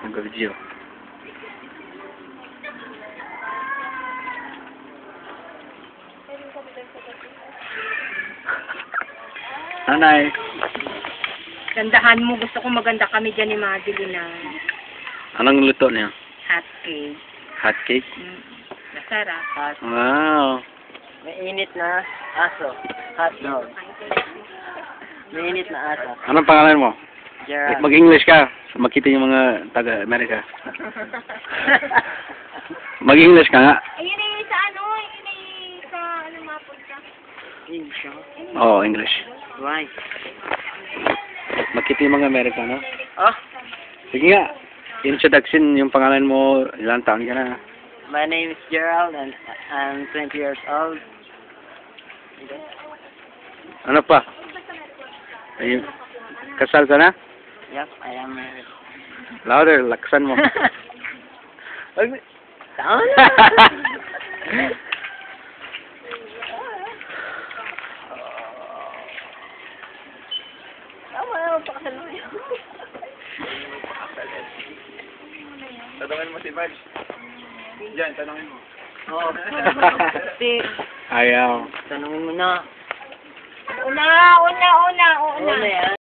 Mag-video. Nanay. Gandahan mo. Gusto ko maganda kami dyan ni Madeline na Anong luto niya? hot cake. Hot cake? Masarap. Wow. May init na aso. Hot dog. May init na aso. Anong pangalan mo? Gerald. Mag-English ka. Makita yung mga taga-Amerika. Mag-English ka nga. Ayun eh, sa ano? Ayun eh, sa ano mapunta? English. Oo, English. Why? Makita yung mga Amerikano. Oh, Sige nga. Introduction, yung pangalan mo, ilang taon ka na? my name is Gerald and I'm 20 years old. Ano pa? Ayun. Kasal ka na? Yep, I am married. Louder, laksan mo. Tama na. Tama na, magpakasal mo yun. Tanungin mo si Vaj. Diyan, tanungin mo. Oo. Ayaw. Tanungin mo na. Una. Una yan.